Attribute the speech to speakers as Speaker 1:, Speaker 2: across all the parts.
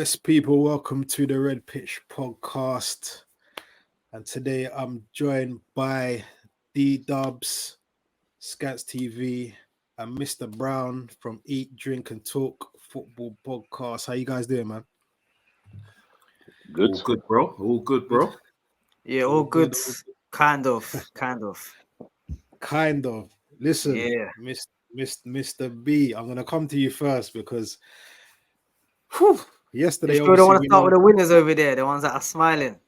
Speaker 1: Yes, people, welcome to the Red Pitch podcast. And today I'm joined by D.Dubbz, Skants Tv, and Mr. Browne from Eat, Drink, and Talk Football Podcast. How you guys doing, man?
Speaker 2: Good.
Speaker 3: All good, bro. All good,
Speaker 1: Good.
Speaker 3: bro.
Speaker 4: Yeah,
Speaker 1: All
Speaker 4: all
Speaker 1: good.
Speaker 4: good. Kind of.
Speaker 1: Kind of. Listen,
Speaker 4: Yeah.
Speaker 1: Mr. B, I'm gonna come to you first because whew,
Speaker 4: You
Speaker 1: yesterday,
Speaker 4: sure don't
Speaker 1: obviously,
Speaker 4: want to
Speaker 1: we
Speaker 4: start
Speaker 1: know,
Speaker 4: with the winners over there, the ones that are smiling.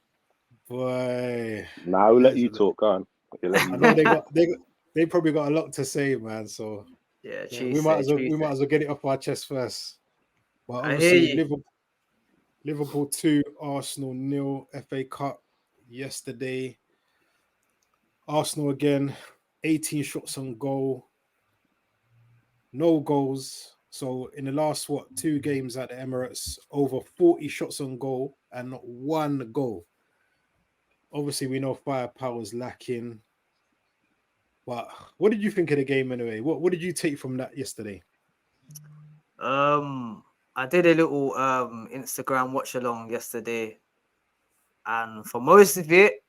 Speaker 1: boy.
Speaker 2: Now we'll let you
Speaker 1: listen,
Speaker 2: talk. Go on. We'll let
Speaker 1: I
Speaker 2: you
Speaker 1: know
Speaker 2: talk.
Speaker 1: they probably got a lot to say, man. So
Speaker 4: Yeah,
Speaker 1: yeah, we might as
Speaker 4: Tuesday.
Speaker 1: well get it off our chest first. But
Speaker 4: I hear
Speaker 1: obviously,
Speaker 4: you.
Speaker 1: Liverpool 2, Arsenal 0, FA Cup yesterday. Arsenal again, 18 shots on goal, no goals. So in the last two games at the Emirates, over 40 shots on goal and not one goal. Obviously, we know firepower's lacking. But what did you think of the game anyway? What did you take from that yesterday?
Speaker 4: I did a little Instagram watch along yesterday, and for most of it,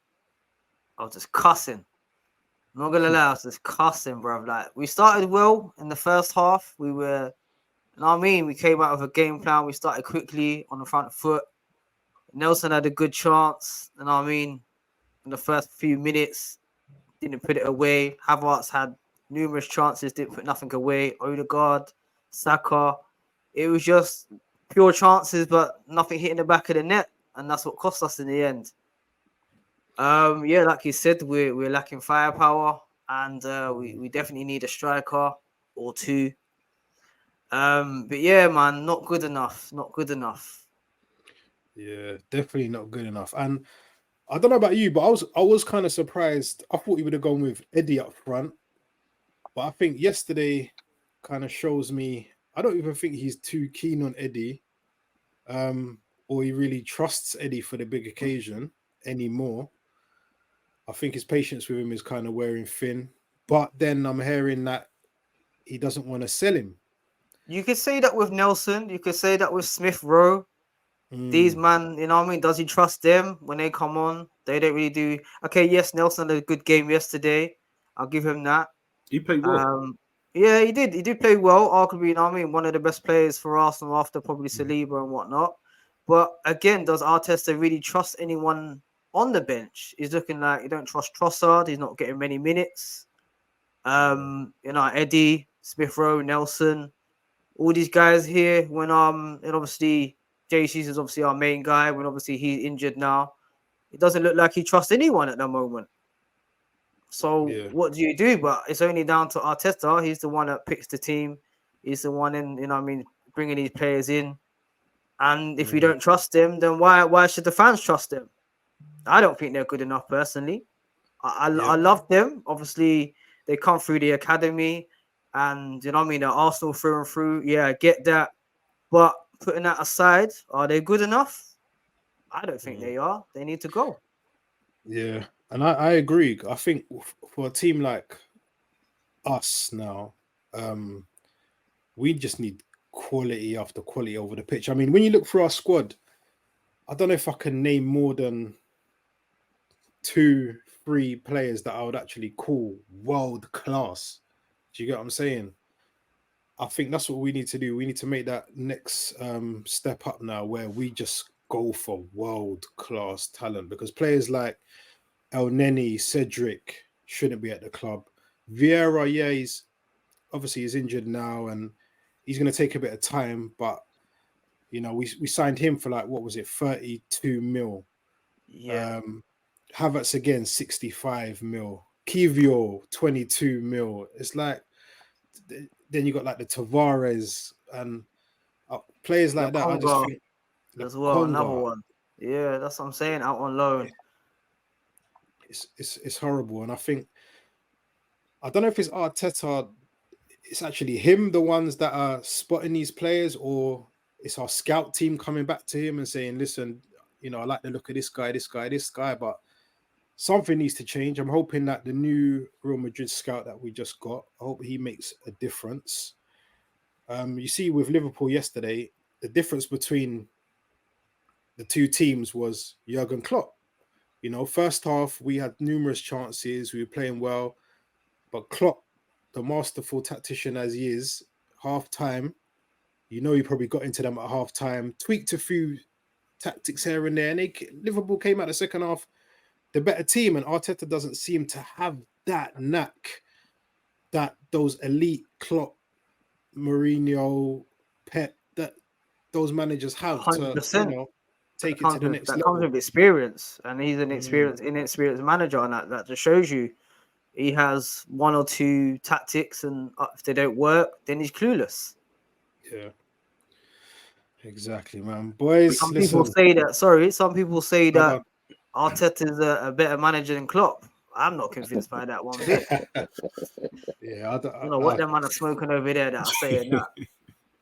Speaker 4: I was just cussing. I'm not gonna lie, I was just cussing, bro. Like we started well in the first half. We were, you know what I mean? We came out with a game plan. We started quickly on the front foot. Nelson had a good chance, you know what I mean? In the first few minutes, didn't put it away. Havertz had numerous chances, didn't put nothing away. Odegaard, Saka, it was just pure chances, but nothing hitting the back of the net, and that's what cost us in the end. Yeah, like you said, we're lacking firepower, and we definitely need a striker or two. But yeah, man, not good enough. Not good enough.
Speaker 1: Yeah, definitely not good enough. And I don't know about you, but I was kind of surprised. I thought he would have gone with Eddie up front, but I think yesterday kind of shows me I don't even think he's too keen on Eddie, or he really trusts Eddie for the big occasion anymore. I think his patience with him is kind of wearing thin. But then I'm hearing that he doesn't want to sell him.
Speaker 4: You could say that with Nelson. You could say that with Smith Rowe. These man, you know what I mean? Does he trust them when they come on? They don't really do. Okay, yes, Nelson had a good game yesterday. I'll give him that.
Speaker 3: He played well.
Speaker 4: Yeah, he did. He did play well. Arguably, you know what I mean? One of the best players for Arsenal after probably
Speaker 1: Mm.
Speaker 4: Saliba and whatnot. But again, does Arteta really trust anyone on the bench? He's looking like he don't trust Trossard. He's not getting many minutes. You know, Eddie, Smith Rowe, Nelson, all these guys here. And obviously JC's is obviously our main guy. When obviously he's injured now, it doesn't look like he trusts anyone at the moment. So
Speaker 1: Yeah.
Speaker 4: what do you do? But it's only down to Arteta. He's the one that picks the team. He's the one in, you know what I mean, bringing these players in. And if you
Speaker 1: Mm.
Speaker 4: don't trust them, then why should the fans trust them? I don't think they're good enough personally. I
Speaker 1: Yep.
Speaker 4: love them. Obviously, they come through the academy, and you know what I mean. They're Arsenal through and through. Yeah, I get that. But putting that aside, are they good enough? I don't think
Speaker 1: Mm.
Speaker 4: they are. They need to go.
Speaker 1: Yeah. And I agree. I think for a team like us now, we just need quality after quality over the pitch. I mean, when you look through our squad, I don't know if I can name more than 2, 3 players that I would actually call world class. Do you get what I'm saying? I think that's what we need to do. We need to make that next step up now where we just go for world class talent because players like El Neni, Cedric shouldn't be at the club. Vieira, yeah, he's injured now and he's going to take a bit of time, but you know, we signed him for like, what was it, 32 mil.
Speaker 4: Yeah.
Speaker 1: Havertz again, 65 mil. Kivio, 22 mil. It's like, then you got like the Tavares and players like that. I just
Speaker 4: Lokonga
Speaker 1: think the
Speaker 4: as well, another
Speaker 1: Conga,
Speaker 4: one. Yeah, that's what I'm saying. Out on loan.
Speaker 1: it's horrible. And I think, I don't know if it's Arteta, it's actually him, the ones that are spotting these players, or it's our scout team coming back to him and saying, listen, you know, I like the look of this guy, but something needs to change. I'm hoping that the new Real Madrid scout that we just got, I hope he makes a difference. You see with Liverpool yesterday, the difference between the two teams was Jurgen Klopp. You know, first half we had numerous chances, we were playing well, but Klopp, the masterful tactician as he is, half time, you know, he probably got into them at half time, tweaked a few tactics here and there, and Liverpool came out the second half the better team, and Arteta doesn't seem to have that knack that those elite Klopp, Mourinho, Pep, that those managers have to, you
Speaker 4: 100%.
Speaker 1: know, take it to the next
Speaker 4: That
Speaker 1: level.
Speaker 4: comes with experience, and he's an inexperienced manager, and that just shows you he has one or two tactics, and if they don't work, then he's clueless.
Speaker 1: Yeah, exactly, man. Boys,
Speaker 4: Some
Speaker 1: listen.
Speaker 4: people say that. Sorry, some people say
Speaker 1: No,
Speaker 4: that Arteta is a better manager than Klopp. I'm not convinced by that one bit.
Speaker 1: Yeah,
Speaker 4: I don't know what them man are smoking over there that are saying that.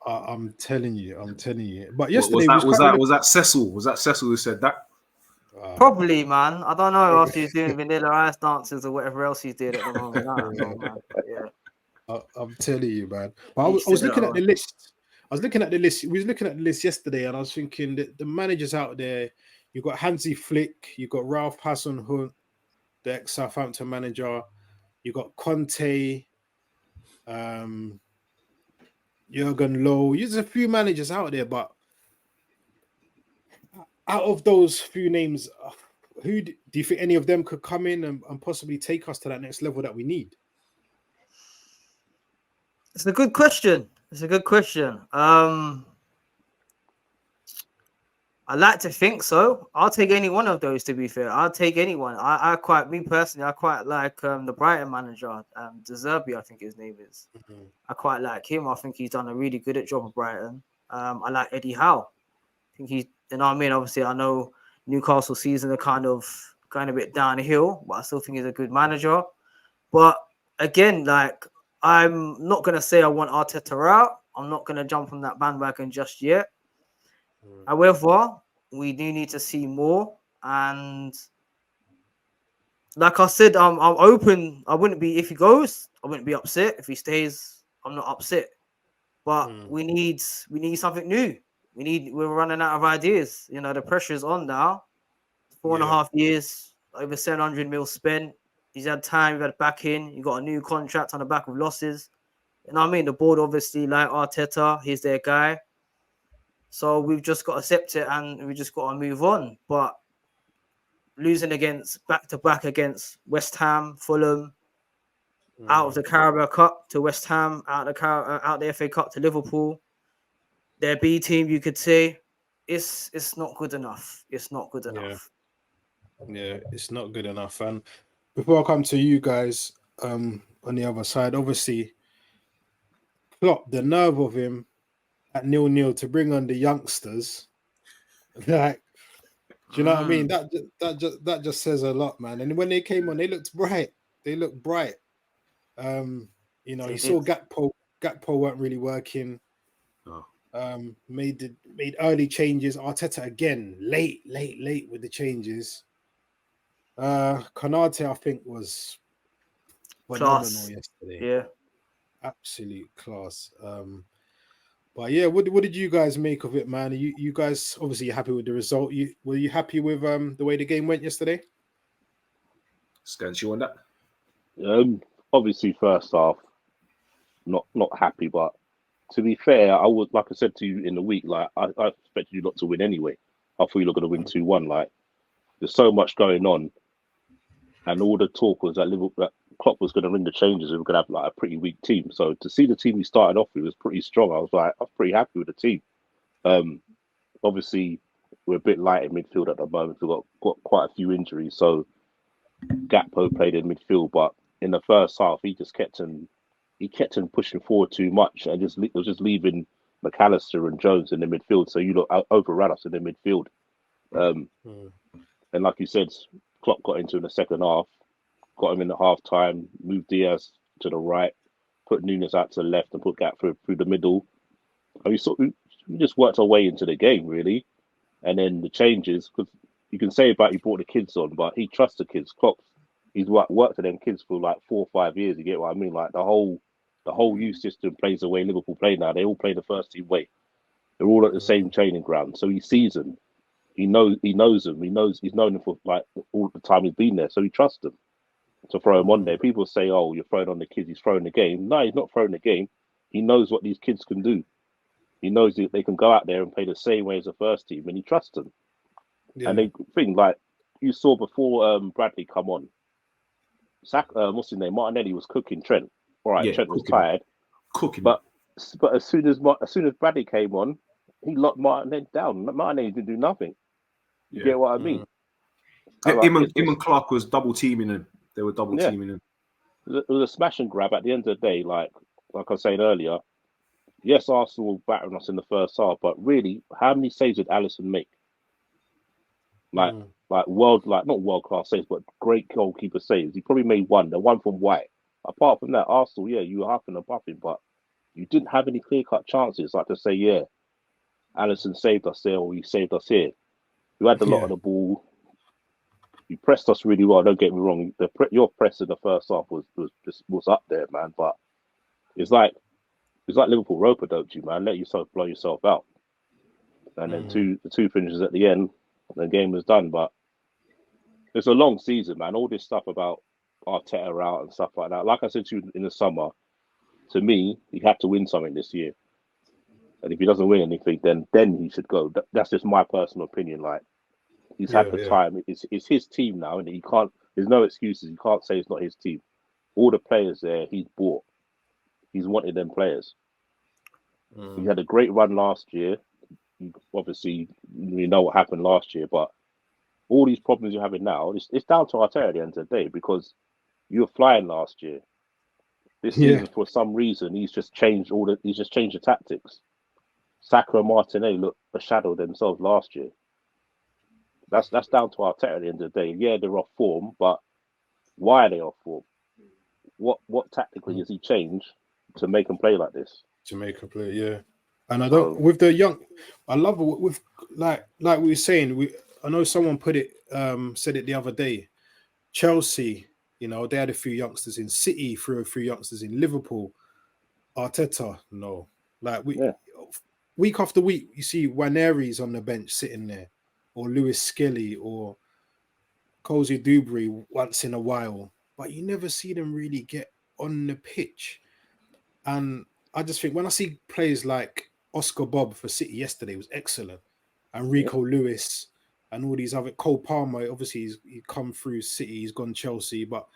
Speaker 1: I'm telling you. But
Speaker 3: What
Speaker 1: yesterday
Speaker 3: was that Cecil? Was that Cecil who said that?
Speaker 4: Probably, man. I don't know after he's doing Vanilla Ice dances or whatever else he's doing at the moment. I don't know, man. Yeah.
Speaker 1: I'm telling you, man. But I was looking at the list. We was looking at the list yesterday, and I was thinking that the managers out there, you got Hansi Flick, you got Ralph Hasenhüttl, the ex-Southampton manager, you got Conte, Jurgen Low. There's a few managers out there, but out of those few names, who do you think any of them could come in and possibly take us to that next level that we need?
Speaker 4: It's a good question. I like to think so. I'll take any one of those, to be fair. I'll take anyone. I quite like the Brighton manager, De Zerbi, I think his name is.
Speaker 1: Mm-hmm.
Speaker 4: I quite like him. I think he's done a really good job at Brighton. I like Eddie Howe. I think he's, you know what I mean? Obviously, I know Newcastle season are kind of going a bit downhill, but I still think he's a good manager. But again, like, I'm not going to say I want Arteta out. I'm not going to jump on that bandwagon just yet. However, we do need to see more. And like I said, I'm open. I wouldn't be, if he goes, I wouldn't be upset. If he stays, I'm not upset. But we need something new. We're running out of ideas. You know, the pressure's on now. 4.5 years, over 700 mil spent. He's had time, you've had backing, you got a new contract on the back of losses. You know what I mean? The board obviously like Arteta, he's their guy. So we've just got to accept it and we just got to move on. But losing back-to-back against West Ham, Fulham, out of the Carabao Cup to West Ham, out of the FA Cup to Liverpool, their B team, you could say, it's not good enough. It's not good enough.
Speaker 1: Yeah, it's not good enough. And before I come to you guys, on the other side, obviously, Klopp, the nerve of him at 0-0 to bring on the youngsters, like, do you know what I mean? That just says a lot, man. And when they came on, they looked bright. You know, you saw Gakpo weren't really working. Made early changes. Arteta again, late with the changes. Konate, I think, was phenomenal yesterday.
Speaker 4: Yeah,
Speaker 1: absolute class. But yeah, what did you guys make of it, man? You guys obviously you're happy with the result. Were you happy with the way the game went yesterday?
Speaker 3: Skants, you on that?
Speaker 2: Obviously, first half, not happy, but to be fair, I would, like I said to you in the week, like I expected you not to win anyway. I thought you were going to win 2-1. Like, there's so much going on, and all the talk was that Klopp was going to ring the changes. We were going to have like a pretty weak team. So to see the team we started off with was pretty strong. I was pretty happy with the team. Obviously, we're a bit light in midfield at the moment. We've got quite a few injuries. So Gakpo played in midfield, but in the first half, he kept on pushing forward too much, and was just leaving McAllister and Jones in the midfield. So you overran us in the midfield. And like you said, Klopp got into in the second half, got him in the half time, moved Diaz to the right, put Nunes out to the left, and put Gakpo through the middle. And we just worked our way into the game, really. And then the changes, because you can say about he brought the kids on, but he trusts the kids. Klopp, he's worked with them kids for like 4 or 5 years. You get what I mean? Like the whole youth system plays the way Liverpool play now. They all play the first team way. They're all at the same training ground. So he's seasoned. he knows him. He's known him for like all the time he's been there, so he trusts him to throw him on there. People say, "Oh, you're throwing on the kids. He's throwing the game." No, he's not throwing the game. He knows what these kids can do. He knows that they can go out there and play the same way as the first team, and he trusts them.
Speaker 1: Yeah.
Speaker 2: And they think like you saw before Bradley come on. What's his name? Martinelli was cooking Trent. All right,
Speaker 3: Yeah,
Speaker 2: Trent was
Speaker 3: cooking him.
Speaker 2: tired,
Speaker 3: Cooking.
Speaker 2: but as soon as Bradley came on, he locked Martinelli down. Martinelli didn't do nothing. You get what I mean?
Speaker 3: Him and Clark was double teaming him. They were double teaming him.
Speaker 2: It was a smash and grab at the end of the day. Like I was saying earlier, yes, Arsenal were battering us in the first half, but really, how many saves did Alisson make? Like not world class saves, but great goalkeeper saves. He probably made one, the one from White. Apart from that, Arsenal, yeah, you were huffing and puffing, but you didn't have any clear cut chances, like to say, yeah, Alisson saved us there, or he saved us here. You had a lot of the ball. You pressed us really well. Don't get me wrong. Your press in the first half was up there, man. But it's like Liverpool rope-a-doped you, man. Let yourself blow yourself out, and then the two finishes at the end, and the game was done. But it's a long season, man. All this stuff about Arteta out and stuff like that. Like I said to you in the summer, to me, he had to win something this year. And if he doesn't win anything, then he should go. That's just my personal opinion. Like he's had the time. It's his team now, and he can't. There's no excuses. You can't say it's not his team. All the players there, he's bought. He's wanted them players. He had a great run last year. Obviously, we know what happened last year, but all these problems you're having now, it's down to Arteta at the end of the day, because you were flying last year. This season, for some reason, he's just changed the tactics. Saka and Martinelli look a shadow themselves last year. That's down to Arteta at the end of the day. Yeah, they're off form, but why are they off form? What tactically has he changed to make them play like this?
Speaker 1: To make a play, yeah. And I don't with the young. I love it with like we were saying. I know someone said it the other day. Chelsea, they had a few youngsters in City, threw a few youngsters in Liverpool. Arteta, no. Like week after week, you see Waneri's on the bench sitting there, or Lewis Skelly, or Cozy Dubry once in a while, but you never see them really get on the pitch. And I just think when I see players like Oscar Bob for City yesterday was excellent, and Rico Lewis and all these other, Cole Palmer, obviously he's come through City, he's gone Chelsea, but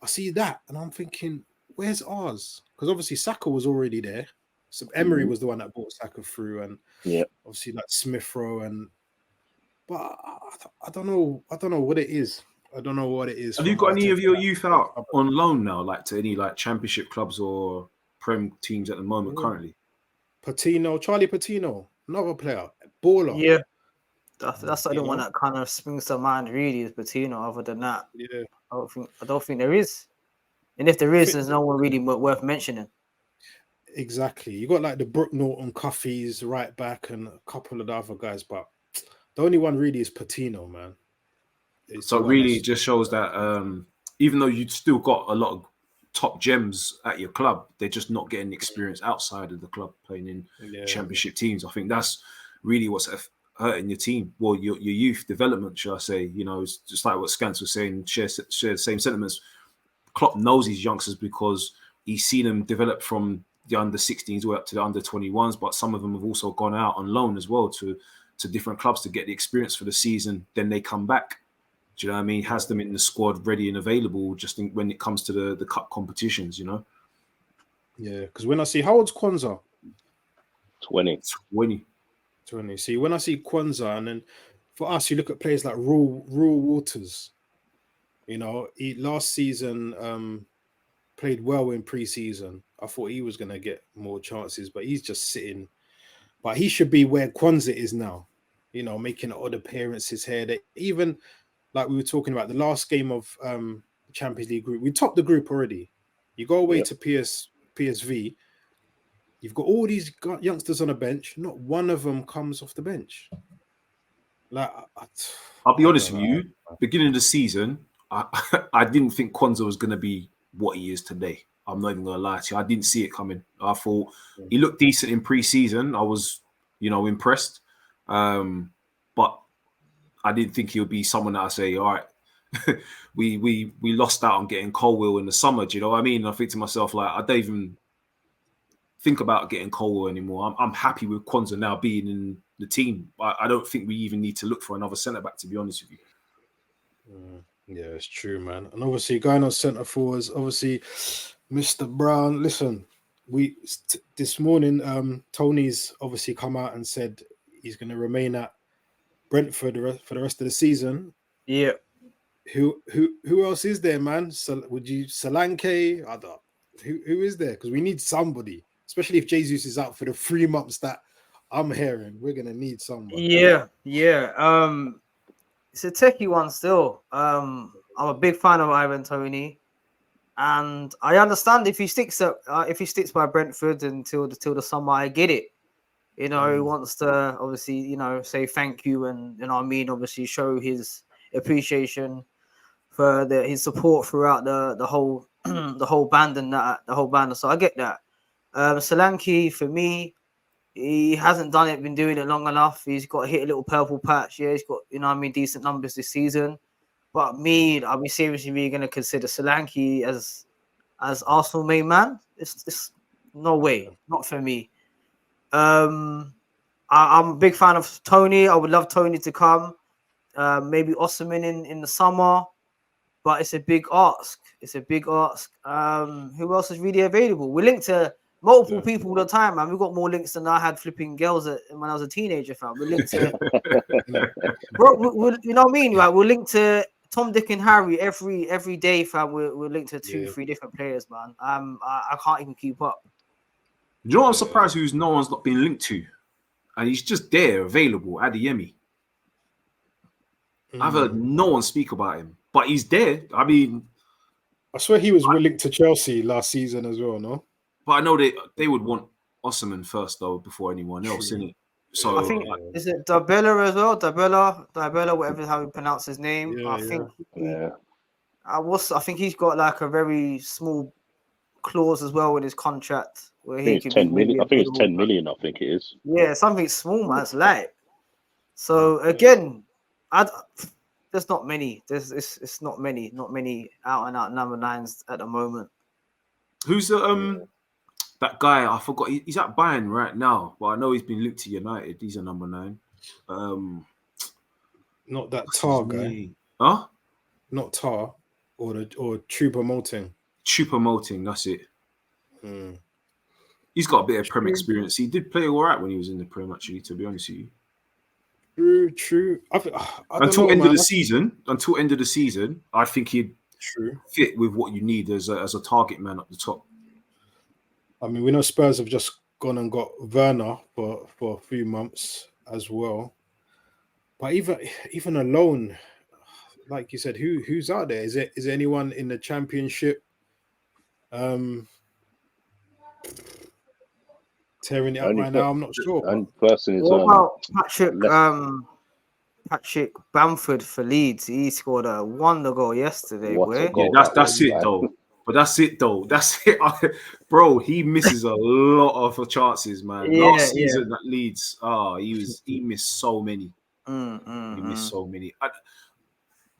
Speaker 1: I see that and I'm thinking, where's ours? Because obviously Saka was already there. So Emery was the one that brought Saka through, and obviously like Smith Rowe, but I don't know what it is. I don't know what it is.
Speaker 3: Have you got any of your youth out on loan now, like to any like championship clubs or Prem teams at the moment currently?
Speaker 1: Charlie Patino, another player, baller.
Speaker 4: Yeah, that's the one that kind of springs to mind. Really, is Patino. Other than that, I don't think there is. And if there is, there's no one really worth mentioning.
Speaker 1: Exactly. You got like the Brook Norton, Cuffeys, right back, and a couple of the other guys, but the only one really is Patino, man.
Speaker 3: So really, it just shows that even though you've still got a lot of top gems at your club, they're just not getting experience outside of the club playing in championship teams. I think that's really what's hurting your team, well, your youth development, should I say. It's just like what Skants was saying, share the same sentiments. Klopp knows these youngsters because he's seen them develop from the under 16s way up to the under 21s, but some of them have also gone out on loan as well to different clubs to get the experience for the season. Then they come back. Do you know what I mean? Has them in the squad ready and available just when it comes to the cup competitions,
Speaker 1: Yeah, because when I see, how old's Kwanzaa?
Speaker 2: 20.
Speaker 1: See, when I see Kwanzaa, and then for us, you look at players like Rule Waters. He last season played well in pre-season. I thought he was going to get more chances, but he's just sitting. But he should be where Kwanzaa is now, making odd appearances here. That even like we were talking about the last game of Champions League group, we topped the group already. You go away to PSV, you've got all these youngsters on a bench. Not one of them comes off the bench. Like
Speaker 3: I'll be honest with you, beginning of the season, I didn't think Kwanzaa was going to be what he is today. I'm not even going to lie to you. I didn't see it coming. I thought he looked decent in pre-season. I was, impressed. But I didn't think he would be someone that I say, all right, we lost out on getting Colwill in the summer. Do you know what I mean? And I think to myself, like, I don't even think about getting Colwill anymore. I'm happy with Kwanzaa now being in the team. I don't think we even need to look for another centre back, to be honest with you.
Speaker 1: Yeah, it's true, man. And obviously, going on centre forwards, obviously, Mr. Browne. Listen, this morning, Tony's obviously come out and said he's going to remain at Brentford for the rest of the season.
Speaker 4: Yeah.
Speaker 1: Who else is there, man? So would you Solanke? I don't. Who is there? Because we need somebody, especially if Jesus is out for the 3 months that I'm hearing. We're gonna need somebody.
Speaker 4: Yeah. It's a techie one still. I'm a big fan of Ivan Toney, and I understand if he sticks by Brentford until the summer. I get it. You know, he wants to obviously, you know, say thank you and, you know what I mean, obviously show his appreciation for his support throughout the whole the whole band and that the whole band. So I get that. Solanke, for me, he hasn't been doing it long enough. He's got to hit a little purple patch. Yeah, he's got, you know what I mean, decent numbers this season. But me, I'll be seriously really going to consider Solanke as Arsenal main man. It's no way, not for me. I'm a big fan of Tony. I would love Tony to come. Maybe Osimhen in the summer, but it's a big ask. Who else is really available? We're linked to multiple people all the time, man. We've got more links than I had flipping girls when I was a teenager, fam. We're linked to, bro. You know what I mean? Right? We're linked to Tom, Dick, and Harry every day, fam. We're linked to 2-3 different players, man. I can't even keep up.
Speaker 3: Do you know what I'm surprised who's no one's not been linked to? And he's just there, available, Adeyemi. I've heard no one speak about him, but he's there. I mean,
Speaker 1: I swear he was linked to Chelsea last season as well, no?
Speaker 3: But I know they would want Osimhen first, though, before anyone else, innit? So
Speaker 4: I think, is it Dabella as well? Dabella, whatever how you pronounce his name. I think he's got like a very small clause as well with his contract where he could
Speaker 2: 10 million. I think it's 10 million. I think it is.
Speaker 4: Yeah, something small, man. It's light. So again, there's not many. It's not many out and out number 9s at the moment.
Speaker 3: Who's that guy? I forgot. He's at Bayern right now, but I know he's been linked to United. He's a number 9.
Speaker 1: Not that Tar guy.
Speaker 3: Huh?
Speaker 1: Not Tar or Choupo-Moting.
Speaker 3: Choupo-Moting, that's it. He's got a bit of Prem experience. He did play all right when he was in the Prem, actually, to be honest with you.
Speaker 1: True.
Speaker 3: Until end of the season, I think he'd fit with what you need as a target man up the top.
Speaker 1: I mean, we know Spurs have just gone and got Werner for a few months as well. But even alone, like you said, who's out there? Is there anyone in the Championship tearing it up right now? I'm not sure.
Speaker 2: And person is
Speaker 4: what about Patrick Bamford for Leeds? He scored a wonder goal yesterday.
Speaker 3: That's it though. But that's it though. That's it, bro. He misses a lot of chances, man. Last season at Leeds, he missed so many. He missed so many.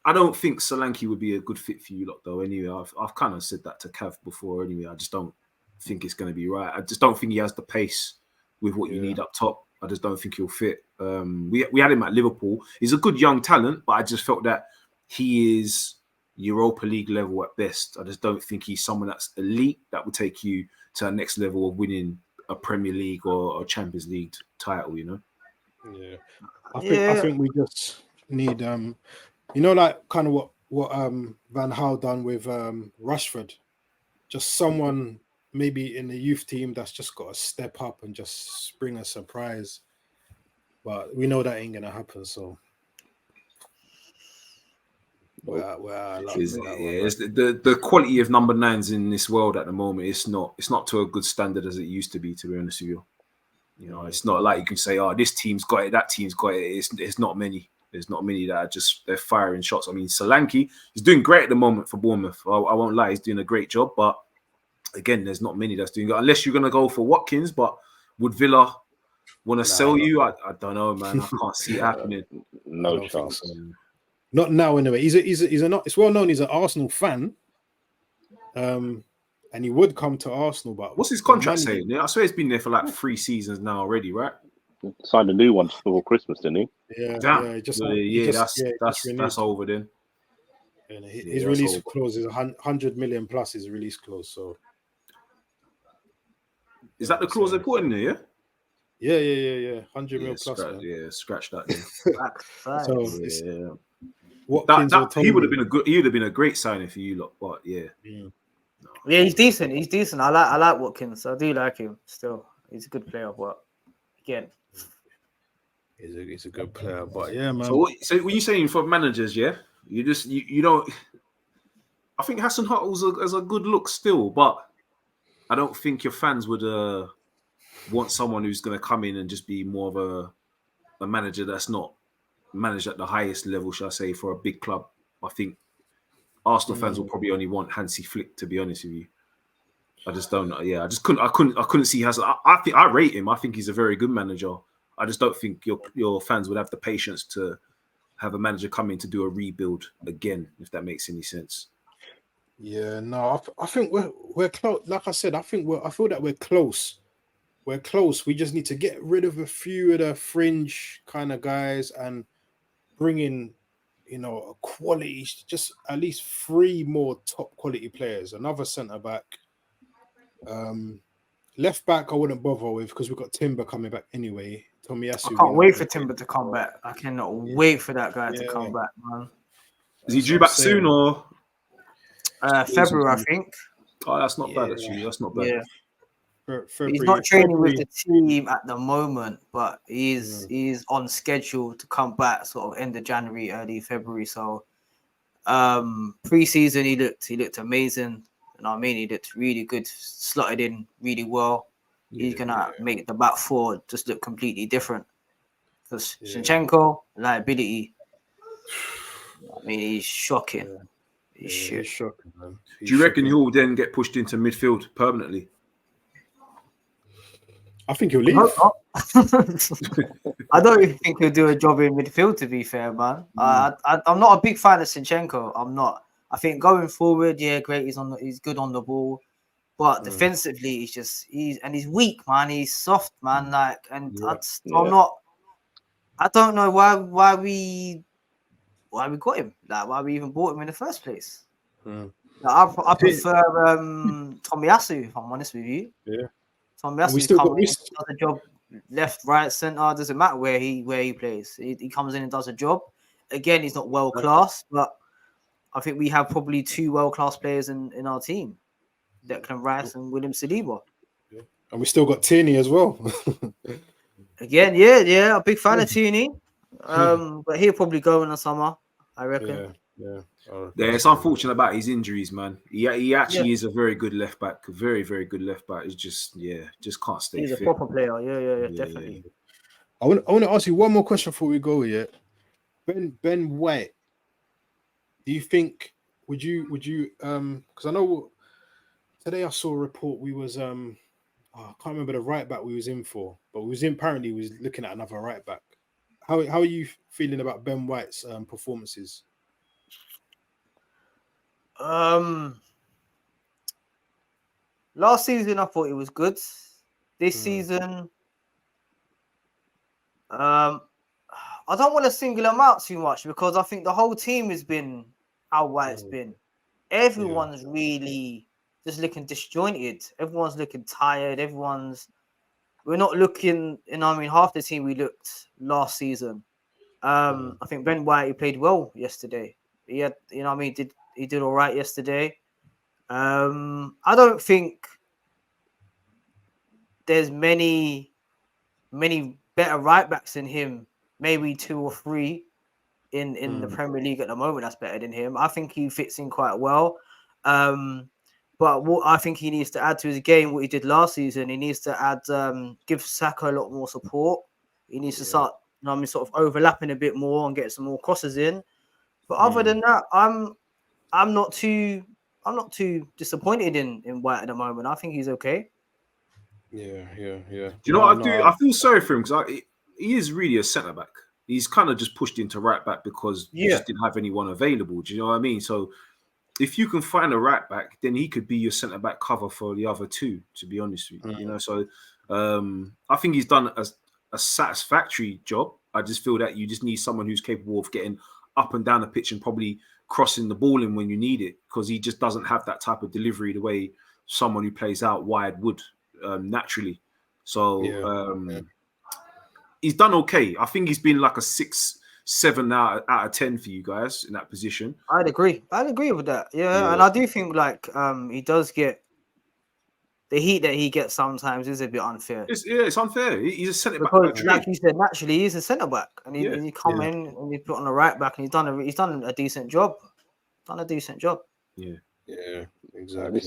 Speaker 3: I don't think Solanke would be a good fit for you lot though. Anyway, I've kind of said that to Cav before. Anyway, I just don't think it's going to be right. I just don't think he has the pace with what you need up top. I just don't think he'll fit. We had him at Liverpool. He's a good young talent, but I just felt that he is Europa League level at best. I just don't think he's someone that's elite that will take you to the next level of winning a Premier League or a Champions League title, you know?
Speaker 1: Yeah. I think we just need like kind of what Van Gaal done with Rashford. Just someone maybe in the youth team that's just got to step up and just bring a surprise. But we know that ain't gonna happen, so
Speaker 3: the quality of number 9s in this world at the moment. It's not to a good standard as it used to be. To be honest with you, you know, it's not like you can say, "Oh, this team's got it, that team's got it." It's not many. There's not many that are they're firing shots. I mean, Solanke, he's doing great at the moment for Bournemouth. I won't lie, he's doing a great job. But again, there's not many that's doing it unless you're gonna go for Watkins. But would Villa want to sell you? I don't know, man. I can't see it happening.
Speaker 2: No chance.
Speaker 1: Not now, anyway. He's a not. It's well known. He's an Arsenal fan. And he would come to Arsenal, but
Speaker 3: what's his contract saying? I swear he's been there for like 3 seasons now already, right?
Speaker 2: Signed a new one before Christmas, didn't he?
Speaker 1: Yeah,
Speaker 3: that's over then.
Speaker 1: And his release clause is 100 million plus his release clause. So
Speaker 3: is that the clause they put in there?
Speaker 1: Yeah. 100 mil plus.
Speaker 3: Scratch that. Then. He would have been a great signing for you lot, but yeah,
Speaker 4: he's decent. He's decent. I like Watkins. I do like him still. He's a good player, but again,
Speaker 1: he's a good player. But yeah, man.
Speaker 3: So when you're saying for managers, you don't. I think Hassan Huttle's a good look still, but I don't think your fans would want someone who's going to come in and just be more of a manager that's not managed at the highest level, shall I say, for a big club. I think Arsenal fans will probably only want Hansi Flick, to be honest with you. I just don't know. Yeah, I couldn't see Hassan. I rate him. I think he's a very good manager. I just don't think your fans would have the patience to have a manager come in to do a rebuild again, if that makes any sense.
Speaker 1: Yeah, no, I think we're close. Like I said, I feel that we're close. We're close. We just need to get rid of a few of the fringe kind of guys and bring in, a quality, just at least 3 more top quality players. Another centre back. Left back, I wouldn't bother with because we've got Timber coming back anyway. Tomiyasu.
Speaker 4: I can't wait for Timber to come back. I cannot wait for that guy to come back, man.
Speaker 3: Is he due back soon or?
Speaker 4: February, I think.
Speaker 3: Oh, that's not bad actually. That's not bad.
Speaker 4: Yeah. He's not training with the team at the moment, but he's on schedule to come back sort of end of January, early February. So pre-season he looked amazing. You know what I mean? He looked really good, slotted in really well. He's gonna make the back 4 just look completely different. Because Zinchenko, liability. I mean, he's shocking. He's
Speaker 1: shocking, man.
Speaker 3: Do you reckon he'll then get pushed into midfield permanently?
Speaker 1: I think he'll leave.
Speaker 3: I
Speaker 4: don't even think he'll do a job in midfield, to be fair, man. I'm not a big fan of Zinchenko. I'm not. I think going forward, great. He's good on the ball, but defensively, he's weak, man. He's soft, man. I don't know why we got him. Like, why we even bought him in the first place. I prefer Tomiyasu, if I'm honest with you.
Speaker 1: Yeah.
Speaker 4: Tomiyasu does a job left, right, centre. Doesn't matter where he plays. He comes in and does a job. Again, he's not world class, but I think we have probably 2 world class players in our team, Declan Rice and William Saliba.
Speaker 1: Yeah. And we still got Tierney as well.
Speaker 4: Again, a big fan of Tierney. But he'll probably go in the summer, I reckon.
Speaker 1: Yeah.
Speaker 3: It's unfortunate about his injuries, man. He actually is a very good left back, very, very good left back. He's just can't stay fit.
Speaker 4: He's a proper player, yeah, definitely.
Speaker 1: I want to ask you one more question before we go. Yeah, Ben White. Do you think would you because I know today I saw a report we was I can't remember the right back we was in for, but we was looking at another right back. How are you feeling about Ben White's performances?
Speaker 4: Last season I thought it was good. This season, I don't want to single him out too much because I think the whole team has been how White's been. Everyone's really just looking disjointed. Everyone's looking tired. We're not looking, half the team we looked last season. I think Ben White, he played well yesterday. He had, he did all right yesterday. I don't think there's many better right backs than him. Maybe 2 or 3 in the Premier League at the moment that's better than him. I think he fits in quite well. But what I think he needs to add to his game, what he did last season, he needs to add, give Saka a lot more support. He needs to start, sort of overlapping a bit more and get some more crosses in. But other than that, I'm not too disappointed in White at the moment. I think he's okay.
Speaker 1: Yeah.
Speaker 3: Do you know what I do? I feel sorry for him because he is really a centre back. he's kind of just pushed into right back because you just didn't have anyone available. Do you know what I mean? So if you can find a right back, then he could be your centre back cover for the other two. To be honest with you, you know. So I think he's done a satisfactory job. I just feel that you just need someone who's capable of getting up and down the pitch and probably crossing the ball in when you need it, because he just doesn't have that type of delivery the way someone who plays out wide would naturally. So he's done okay. I think he's been like a 6, 7 out of 10 for you guys in that position.
Speaker 4: I'd agree with that. Yeah. And I do think like he does get the heat that he gets sometimes is a bit unfair.
Speaker 3: It's unfair. He's a centre back.
Speaker 4: Because, like you said, naturally he's a centre back, and he come in and he put on the right back, and he's done a decent job.
Speaker 1: Yeah, exactly.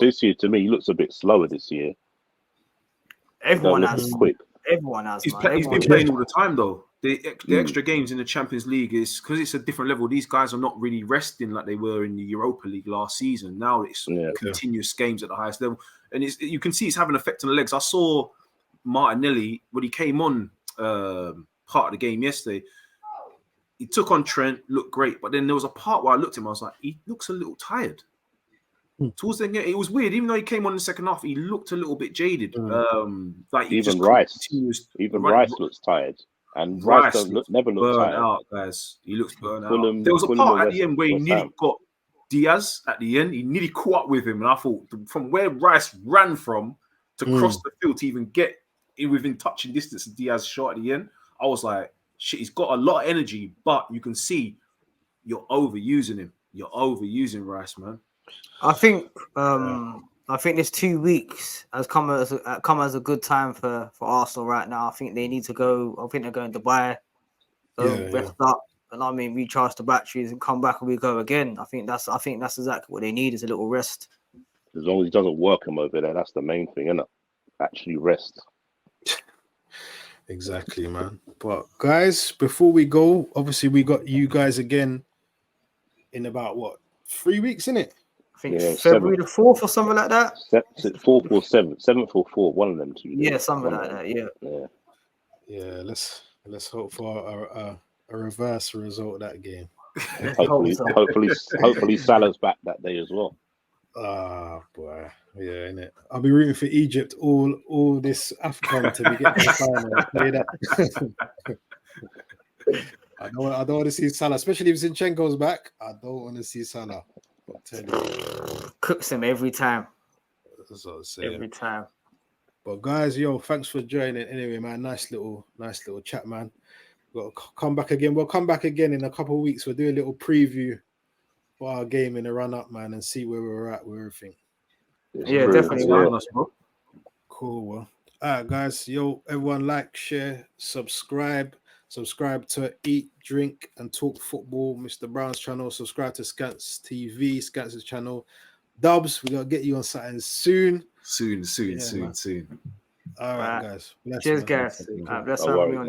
Speaker 2: This year to me, he looks a bit slower this year.
Speaker 4: Everyone has.
Speaker 2: Quick.
Speaker 4: Everyone has.
Speaker 3: He's been playing all the time though. The extra games in the Champions League is because it's a different level. These guys are not really resting like they were in the Europa League last season. Now it's continuous games at the highest level, and you can see it's having an effect on the legs. I saw Martinelli when he came on part of the game yesterday. He took on Trent, looked great, but then there was a part where I looked at him, I was like, he looks a little tired. Towards the end, it was weird. Even though he came on in the second half, he looked a little bit jaded. Like
Speaker 2: even Rice looks tired, and Rice never looks tired.
Speaker 3: Out, guys. He looks burnt out. There was a part at the end where he nearly got Diaz at the end. He nearly caught up with him, and I thought from where Rice ran from to cross the field to even get within touching distance of Diaz's shot at the end, I was like, shit, he's got a lot of energy, but you can see you're overusing him. You're overusing Rice, man.
Speaker 4: I think this 2 weeks has come as a good time for Arsenal right now. I think they need to go. I think they're going to Dubai, rest up, and recharge the batteries and come back and we go again. I think that's exactly what they need, is a little rest.
Speaker 2: As long as he doesn't work him over there, that's the main thing, isn't it? Actually rest.
Speaker 1: Exactly, man. But guys, before we go, obviously we got you guys again in about 3 weeks, innit?
Speaker 4: I think February the 4th or something like that.
Speaker 2: 4th or 7th, 7th or 4th, one of them two.
Speaker 4: Yeah, something like that.
Speaker 1: Yeah. Let's hope for a reverse result of that game.
Speaker 2: Hopefully Salah's back that day as well.
Speaker 1: Ah, boy. Yeah, innit? I'll be rooting for Egypt all this AFCON to be getting the final. I don't want to see Salah, especially if Zinchenko's back. I don't want to see Salah. I'll tell you.
Speaker 4: Cooks him every time.
Speaker 1: That's what I'm saying.
Speaker 4: Every time.
Speaker 1: But guys, thanks for joining. Anyway, man, nice little chat, man. We'll come back again. We'll come back again in a couple of weeks. We'll do a little preview for our game in the run up, man, and see where we're at with everything.
Speaker 4: Yeah, definitely.
Speaker 1: Cool. Well, all right, guys. Everyone, like, share, subscribe to Eat, Drink, and Talk Football, Mr. Browne's channel. Subscribe to Skants Tv, Skants' channel. D.Dubbz, we gotta get you on something soon.
Speaker 3: Soon.
Speaker 1: All right, guys.
Speaker 4: Cheers, guys. Bless everyone.